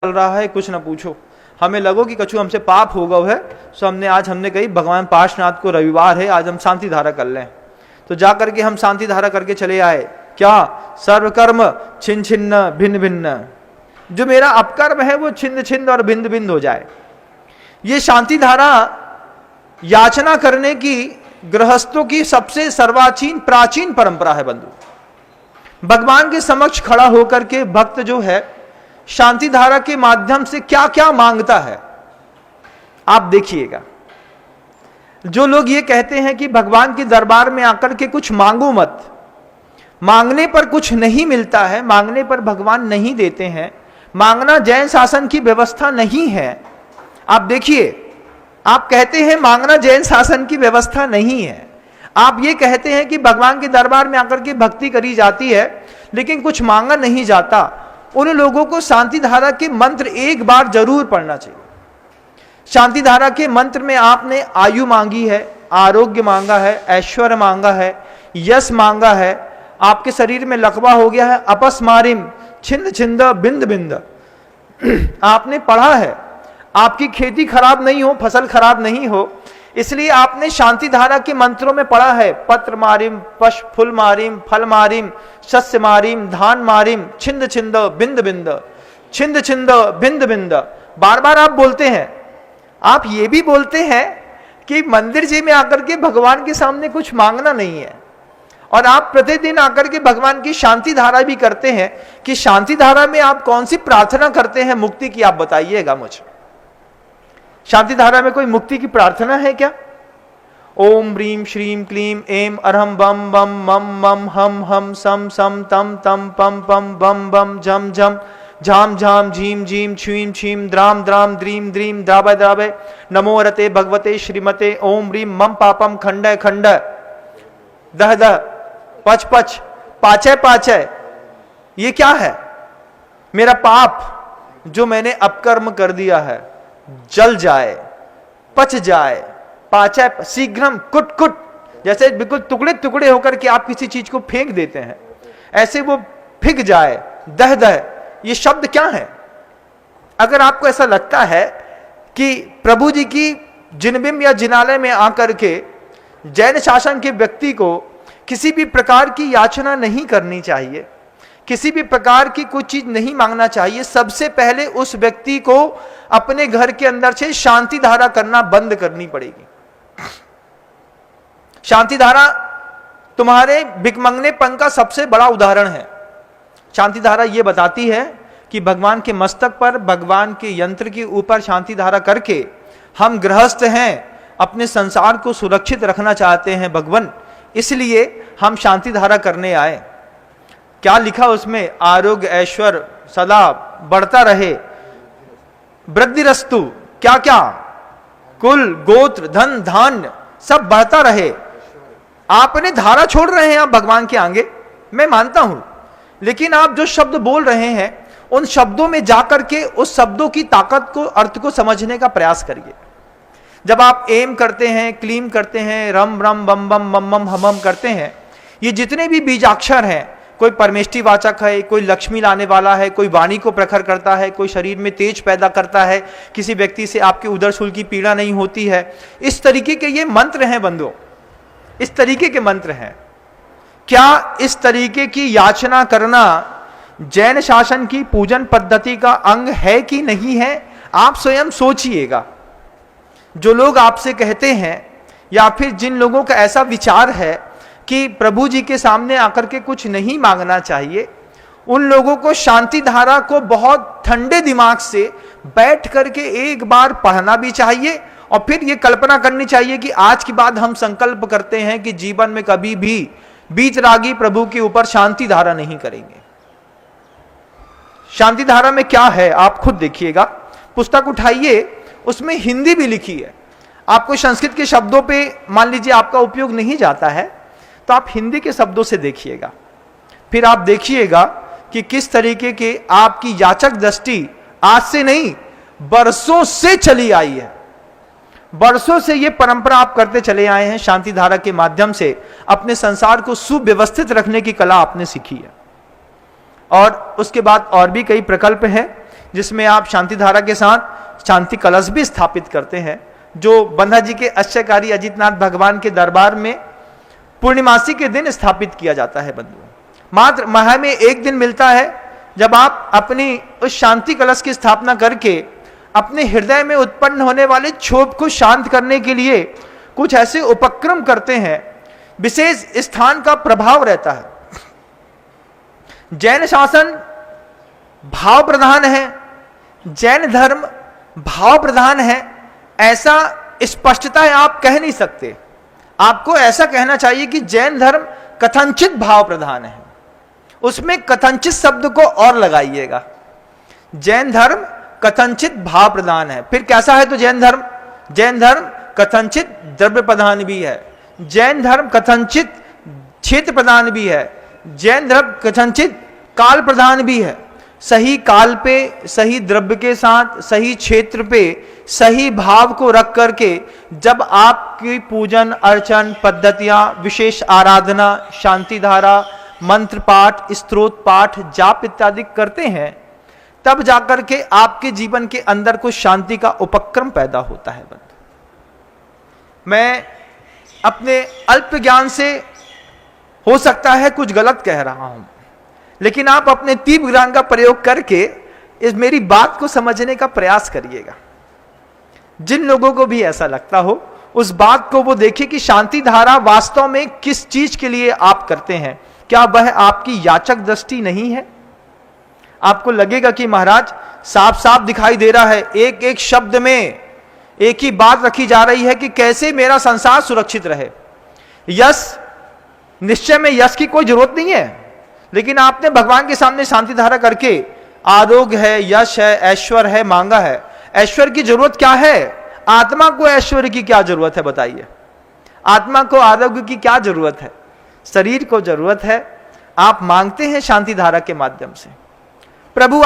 चल रहा है कुछ ना पूछो। हमें लगो कि कछु हमसे पाप हो गया है, सो हमने कही भगवान पार्श्वनाथ को रविवार है, आज हम शांति धारा कर लें। तो जा करके हम शांति धारा करके चले आए। क्या? सर्वकर्म छिन्न छिन्न भिन्न भिन्न, जो मेरा अपकर्म है वो छिन्न छिन्न और भिन्न भिन्न हो जाए। ये शांति धारा याचना करने की गृहस्थों की सबसे सर्वाचीन प्राचीन परंपरा है बंधु। भगवान के समक्ष खड़ा होकर के भक्त जो है शांति धारा के माध्यम से क्या क्या मांगता है आप देखिएगा। जो लोग ये कहते हैं कि भगवान के दरबार में आकर के कुछ मांगो मत, मांगने पर कुछ नहीं मिलता है, मांगने पर भगवान नहीं देते हैं, मांगना जैन शासन की व्यवस्था नहीं है। आप देखिए, आप कहते हैं मांगना जैन शासन की व्यवस्था नहीं है, आप ये कहते हैं कि भगवान के दरबार में आकर के भक्ति करी जाती है लेकिन कुछ मांगा नहीं जाता। उन लोगों को शांति धारा के मंत्र एक बार जरूर पढ़ना चाहिए। शांति धारा के मंत्र में आपने आयु मांगी है, आरोग्य मांगा है, ऐश्वर्य मांगा है, यश मांगा है, आपके शरीर में लकवा हो गया है, अपस्मारिम छिंद छिंद बिंद बिंद आपने पढ़ा है, आपकी खेती खराब नहीं हो, फसल खराब नहीं हो, इसलिए आपने शांति धारा के मंत्रों में पढ़ा है पत्र मारिम पश फुल मारिम फल मारिम शस्य मारिम धान मारिम छिंद छिंद बिंद बिंद, छिंद छिंद बिंद बिंद। बार बार आप बोलते हैं। आप ये भी बोलते हैं कि मंदिर जी में आकर के भगवान के सामने कुछ मांगना नहीं है, और आप प्रतिदिन आकर के भगवान की शांति धारा भी करते हैं। कि शांति धारा में आप कौन सी प्रार्थना करते हैं मुक्ति की, आप बताइएगा मुझे। शांति धारा में कोई मुक्ति की प्रार्थना है क्या? ओम ह्रीम श्रीम क्लीम एम अरहम बम बम मम मम हम हम सम सम तम तम पम पम बम बम झम झम झाम झाम झीम झीम छीम छीम द्राम द्राम द्रीम द्रीम द्रावय द्रावय नमो रते भगवते श्रीमते ओम ह्रीम मम पापम खंड खंड दह दह पच पच पाचय पाचय। ये क्या है? मेरा पाप जो मैंने अपकर्म कर दिया है जल जाए, पच जाए, पाचय शीघ्रम कुट कुट, जैसे बिल्कुल टुकड़े टुकड़े होकर के आप किसी चीज को फेंक देते हैं ऐसे वो फिक जाए, दह दह। ये शब्द क्या है? अगर आपको ऐसा लगता है कि प्रभु जी की जिनबिंब या जिनालय में आकर के जैन शासन के व्यक्ति को किसी भी प्रकार की याचना नहीं करनी चाहिए, किसी भी प्रकार की कोई चीज नहीं मांगना चाहिए, सबसे पहले उस व्यक्ति को अपने घर के अंदर से शांति धारा करना बंद करनी पड़ेगी। शांति धारा तुम्हारे भिकमंगनेपन का सबसे बड़ा उदाहरण है। शांति धारा यह बताती है कि भगवान के मस्तक पर, भगवान के यंत्र के ऊपर शांति धारा करके हम गृहस्थ हैं, अपने संसार को सुरक्षित रखना चाहते हैं भगवान, इसलिए हम शांति धारा करने आए। क्या लिखा उसमें? आरोग्य ऐश्वर्य सदा बढ़ता रहे, वृद्धिरस्तु, क्या क्या, कुल गोत्र धन धान्य सब बढ़ता रहे। आपने धारा छोड़ रहे हैं आप भगवान के आगे, मैं मानता हूं, लेकिन आप जो शब्द बोल रहे हैं उन शब्दों में जाकर के उस शब्दों की ताकत को, अर्थ को समझने का प्रयास करिए। जब आप एम करते हैं, क्लीम करते हैं, रम रम बम बम मम मम हम हम करते हैं, ये जितने भी बीजाक्षर हैं, कोई परमेष्टि वाचक है, कोई लक्ष्मी लाने वाला है, कोई वाणी को प्रखर करता है, कोई शरीर में तेज पैदा करता है, किसी व्यक्ति से आपके उदर शूल की पीड़ा नहीं होती है, इस तरीके के ये मंत्र हैं बंधुओं, इस तरीके के मंत्र हैं। क्या इस तरीके की याचना करना जैन शासन की पूजन पद्धति का अंग है कि नहीं है? आप स्वयं सोचिएगा। जो लोग आपसे कहते हैं, या फिर जिन लोगों का ऐसा विचार है कि प्रभु जी के सामने आकर के कुछ नहीं मांगना चाहिए, उन लोगों को शांति धारा को बहुत ठंडे दिमाग से बैठ करके एक बार पढ़ना भी चाहिए, और फिर ये कल्पना करनी चाहिए कि आज के बाद हम संकल्प करते हैं कि जीवन में कभी भी बीतरागी प्रभु के ऊपर शांति धारा नहीं करेंगे। शांति धारा में क्या है आप खुद देखिएगा, पुस्तक उठाइए, उसमें हिंदी भी लिखी है। आपको संस्कृत के शब्दों पे मान लीजिए आपका उपयोग नहीं जाता है, तो आप हिंदी के शब्दों से देखिएगा, फिर आप देखिएगा कि किस तरीके के आपकी याचक दृष्टि आज से नहीं बरसों से चली आई है। बरसों से ये परंपरा आप करते चले आए हैं, शांति धारा के माध्यम से अपने संसार को सुव्यवस्थित रखने की कला आपने सीखी है। और उसके बाद और भी कई प्रकल्प हैं जिसमें आप शांति धारा के साथ शांति कलश भी स्थापित करते हैं, जो बंधा जी के अश्चर्यकारी अजितनाथ भगवान के दरबार में पूर्णिमासी के दिन स्थापित किया जाता है। बंधुओं, मात्र माह में एक दिन मिलता है जब आप अपनी उस शांति कलश की स्थापना करके अपने हृदय में उत्पन्न होने वाले क्षोभ को शांत करने के लिए कुछ ऐसे उपक्रम करते हैं, विशेष स्थान का प्रभाव रहता है। जैन शासन भाव प्रधान है, जैन धर्म भाव प्रधान है, ऐसा स्पष्टता आप कह नहीं सकते। आपको ऐसा कहना चाहिए कि जैन धर्म कथनचित भाव प्रधान है। उसमें कथनचित शब्द को और लगाइएगा, जैन धर्म कथनचित भाव प्रधान है। फिर कैसा है तो जैन धर्म? जैन धर्म कथनचित द्रव्य प्रधान भी है, जैन धर्म कथनचित क्षेत्र प्रधान भी है, जैन धर्म कथनचित काल प्रधान भी है। सही काल पे, सही द्रव्य के साथ, सही क्षेत्र पे, सही भाव को रख करके जब आपकी पूजन अर्चन पद्धतियां, विशेष आराधना, शांति धारा, मंत्र पाठ, स्तोत्र पाठ, जाप इत्यादि करते हैं, तब जाकर के आपके जीवन के अंदर कुछ शांति का उपक्रम पैदा होता है। बंधु, मैं अपने अल्प ज्ञान से हो सकता है कुछ गलत कह रहा हूं, लेकिन आप अपने तीव्र ज्ञान का प्रयोग करके इस मेरी बात को समझने का प्रयास करिएगा। जिन लोगों को भी ऐसा लगता हो, उस बात को वो देखें कि शांति धारा वास्तव में किस चीज के लिए आप करते हैं। क्या वह आपकी याचक दृष्टि नहीं है? आपको लगेगा कि महाराज साफ साफ दिखाई दे रहा है, एक एक शब्द में एक ही बात रखी जा रही है कि कैसे मेरा संसार सुरक्षित रहे। यश, निश्चय में यश की कोई जरूरत नहीं है, लेकिन आपने भगवान के सामने शांति धारा करके आरोग्य है, यश है, ऐश्वर्य है मांगा है। ऐश्वर्य की जरूरत क्या है? आत्मा को ऐश्वर्य की क्या जरूरत है बताइए? आत्मा को आरोग्य की क्या जरूरत है? शरीर को जरूरत है। आप मांगते हैं शांति धारा के माध्यम से। प्रभु